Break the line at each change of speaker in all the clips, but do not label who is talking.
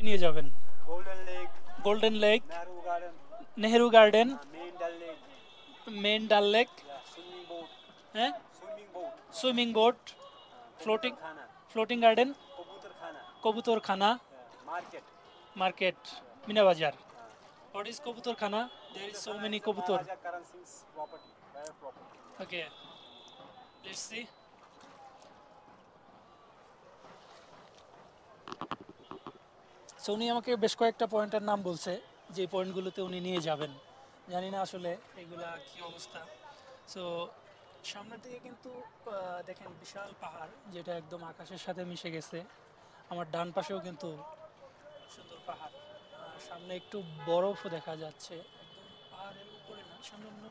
নিয়ে যাবেন?
Golden Lake,
golden lake,
Nehru Garden,
Nehru garden,
Main Dal Lake,
main Dal lake,
yeah, swimming boat,
হ্যাঁ,
swimming boat,
swimming boat, floating
Kabutar Khana,
floating garden,
Kabutar Khana,
Kabutarkhana,
market.
Market, Meena Bazaar.
Uh,
what is Kabutarkhana? There is so
Khana
many
is a
kabutar.
Maharaja Karan Singh's property, private property.
Okay, let's see. So উনি আমাকে বেশ কয়েকটা পয়েন্টের নাম বলছে, যে পয়েন্টগুলোতে উনি নিয়ে যাবেন। জানি না আসলে এগুলা কি অবস্থা। সো সামনের দিকে কিন্তু দেখেন বিশাল পাহাড়, যেটা একদম আকাশের সাথে মিশে গেছে। আমার ডান পাশেও কিন্তু সুন্দর পাহাড়, আর সামনে একটু বরফও দেখা যাচ্ছে। একদম পাহাড়ের উপরে না, সামনে অন্য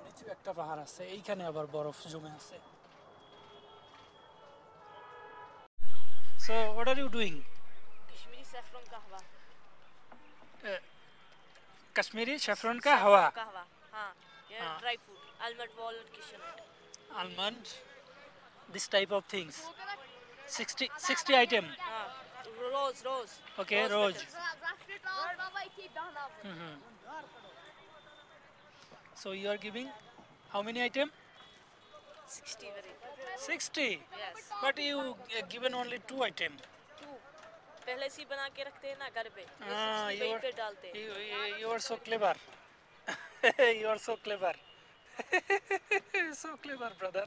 নিচু একটা পাহাড় আছে, এইখানে আবার বরফ জমে আছে। So what are you doing?
Kashmiri saffron kahwa.
Kashmiri saffron কা হাওয়া,
कहवा, हाँ, ये
हाँ।
Dry fruit, almond walnut cashew nut।
almond, this type of things. 60 item.
हाँ, रोज
Okay, rose. So you are giving how many item?
60 very
60.
yes।
But you given only 2 item.
To पहले से ही बना के रखते हैं ना घर पे,
Ah,
वही पे डालते हैं।
you are so clever. You are so clever. So clever, brother.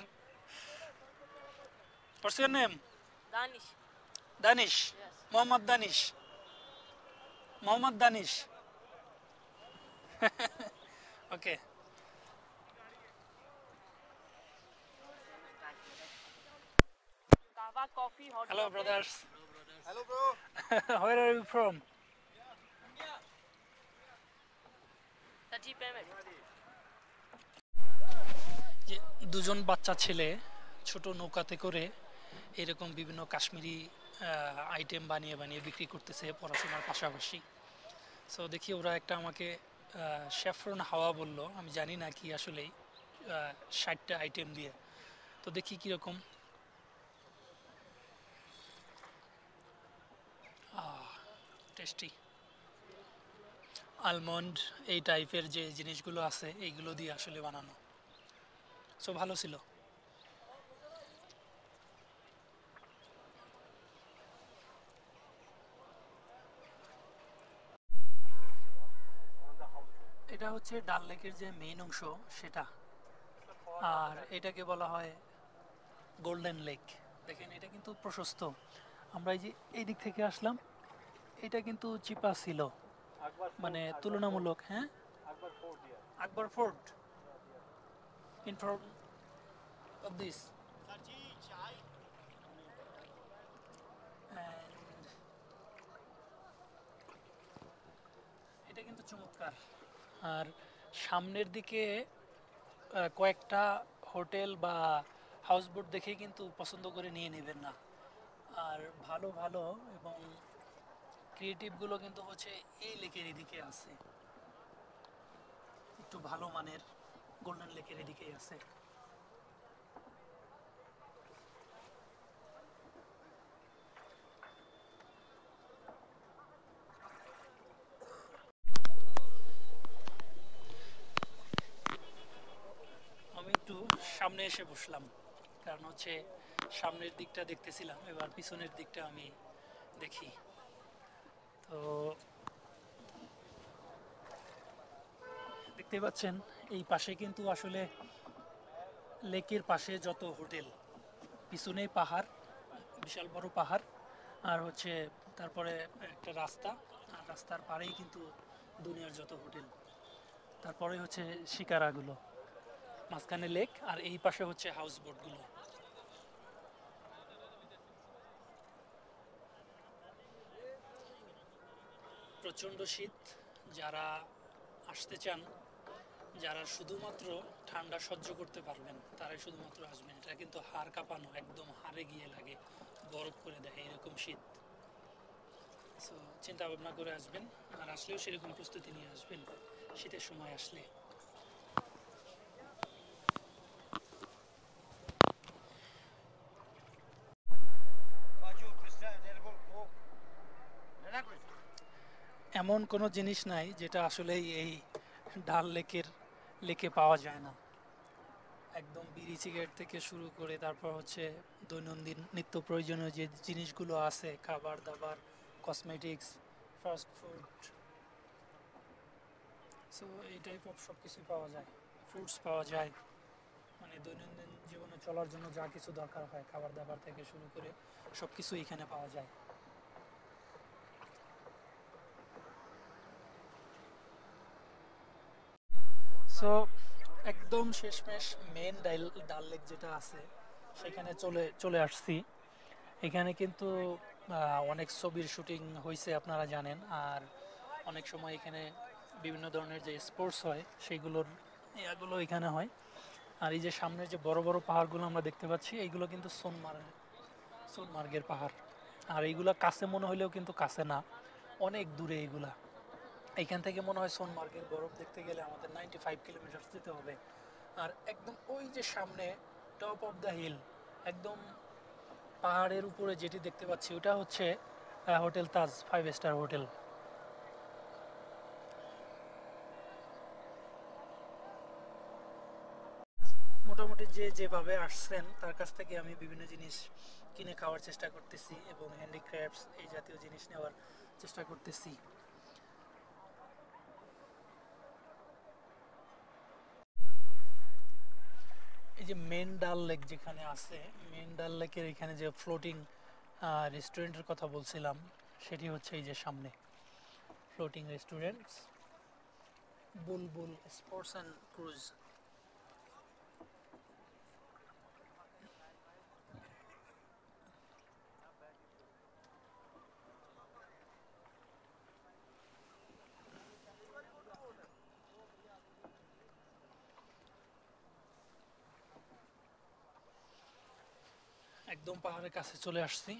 What's your name?
Danish.
Danish.
Yes।
Mohammad Danish. Mohammad Danish. Okay.
कहवा coffee hot.
Hello, brothers.
Hello, bro.
Where are you from?
Sachi payment.
যে দুজন বাচ্চা ছেলে ছোট নৌকাতে করে এরকম বিভিন্ন কাশ্মীরি আইটেম বানিয়ে বানিয়ে বিক্রি করতেছে পড়াশোনার পাশাপাশি। সো দেখি ওরা একটা আমাকে স্যাফরন হাওয়া বললো, আমি জানি না কি আসলেই, 60টা আইটেম দিয়ে। তো দেখি কীরকম। টেস্টি আলমন্ড এই টাইপের যে জিনিসগুলো আছে এইগুলো দিয়ে আসলে বানানো। সো ভালো ছিল। এটা হচ্ছে ডাল লেকের যে মেইন অংশ সেটা, আর এটাকে বলা হয় গোল্ডেন লেক। দেখেন এটা কিন্তু প্রশস্ত। আমরা এই যে এই দিক থেকে আসলাম, এটা কিন্তু চিপা ছিল, মানে তুলনামূলক। হ্যাঁ,
Akbar Fort, yeah.
Akbar fort in front of this, and এটা কিন্তু চমৎকার। আর সামনের দিকে কয়েকটা হোটেল বা হাউসবোট দেখে কিন্তু পছন্দ করে নিয়ে নেবেন না। আর ভালো ভালো এবং ক্রিয়েটিভগুলো কিন্তু হচ্ছে এই লেকের এদিকে আছে, একটু ভালো মানের গোল্ডেন লেকের এদিকেই আছে। আমি একটু সামনে এসে বসলাম, কারণ হচ্ছে সামনের দিকটা দেখতেছিলাম, এবার পিছনের দিকটা আমি দেখি। তো দেখতে পাচ্ছেন এই পাশে কিন্তু আসলে লেকের পাশে যত হোটেল, পিছনেই পাহাড়, বিশাল বড় পাহাড়, আর হচ্ছে তারপরে একটা রাস্তা, আর রাস্তার পাড়েই কিন্তু দুনিয়ার যত হোটেল, তারপরে হচ্ছে শিকারাগুলো, মাঝখানে লেক, আর এই পাশে হচ্ছে হাউস বোটগুলো। প্রচণ্ড শীত, যারা আসতে চান, যারা শুধুমাত্র ঠান্ডা সহ্য করতে পারবেন তারাই শুধুমাত্র আসবেন। এটা কিন্তু হাড় কাঁপানো, একদম হাড়ে গিয়ে লাগে, বরফ করে দেয় এরকম শীত। সো চিন্তা ভাবনা করে আসবেন, আর আসলেও সেরকম প্রস্তুতি নিয়ে আসবেন শীতের সময় আসলে।
Kaju, Pista, Red Bull, Coke.
এমন কোনো জিনিস নাই যেটা আসলে এই ডাল লেকে পাওয়া যায় না। একদম বিড়ি সিগারেট থেকে শুরু করে তারপর হচ্ছে দৈনন্দিন নিত্য প্রয়োজনীয় যে জিনিসগুলো আছে, খাবার দাবার, কসমেটিক্স, ফাস্ট ফুড, সো এই টাইপ অফ সব কিছুই পাওয়া যায়। ফ্রুটস পাওয়া যায়, মানে দৈনন্দিন জীবনে চলার জন্য যা কিছু দরকার হয় খাবার দাবার থেকে শুরু করে সব কিছু এখানে পাওয়া যায়। সো একদম শেষমেশ মেন ডাল লেক যেটা আছে সেখানে চলে চলে আসছি। এখানে কিন্তু অনেক ছবির শুটিং হয়েছে আপনারা জানেন। আর অনেক সময় এখানে বিভিন্ন ধরনের যে স্পোর্টস হয় সেইগুলোর ইয়াগুলো এখানে হয়। আর এই যে সামনের যে বড় বড় পাহাড়গুলো আমরা দেখতে পাচ্ছি এইগুলো কিন্তু সোনমার্গের পাহাড়। আর এইগুলা কাছে মনে হলেও কিন্তু কাছে না, অনেক দূরে এইগুলা। এইখান থেকে মনে হয় সোনমার্গের বরফ দেখতে গেলে আমাদের 95 কিলোমিটার যেতে হবে। আর একদম ওই যে সামনে টপ অফ দ্য হিল, একদম পাহাড়ের উপরে যেটি দেখতে পাচ্ছি ওটা হচ্ছে হোটেল তাজ 5 স্টার হোটেল। মোটামুটি যে যেভাবে আসছেন তার কাছ থেকে আমি বিভিন্ন জিনিস কিনে খাওয়ার চেষ্টা করতেছি এবং হ্যান্ডিক্রাফটস এই জাতীয় জিনিস নেওয়ার চেষ্টা করতেছি। এই যে মেন ডাল লেক যেখানে আছে, মেন ডাল লেকের এখানে যে ফ্লোটিং রেস্টুরেন্টের কথা বলছিলাম সেটি হচ্ছে এই যে সামনে floating restaurants, Bulbul sports and cruise. একদম পাহাড়ের কাছে চলে আসছি।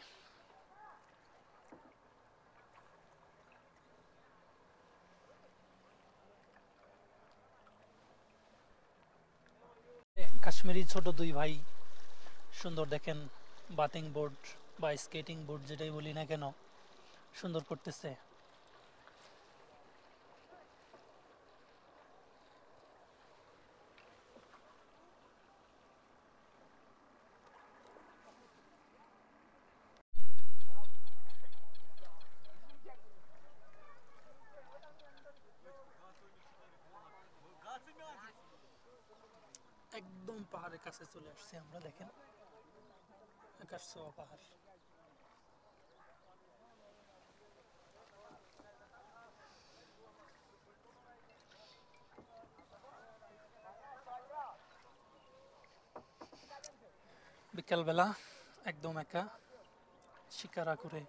কাশ্মীরি ছোট দুই ভাই সুন্দর দেখেন বাতিং বোর্ড বা স্কেটিং বোর্ড যেটাই বলি না কেন সুন্দর করতেছে। একদম পাহাড়ের কাছে চলে আসছি আমরা, দেখেন আকাশ ছোঁয়া পাহাড়। বিকালবেলা একদম একা শিকারা করে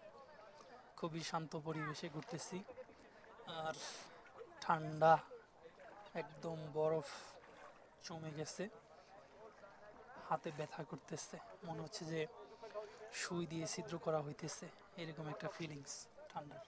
খুবই শান্ত পরিবেশে ঘুরতেছি। আর ঠান্ডা, একদম বরফ জমে গেছে, হাতে ব্যথা করতেছে, মনে হচ্ছে যে সুই দিয়ে ছিদ্র করা হইতেছে, এরকম একটা ফিলিংস ঠান্ডার।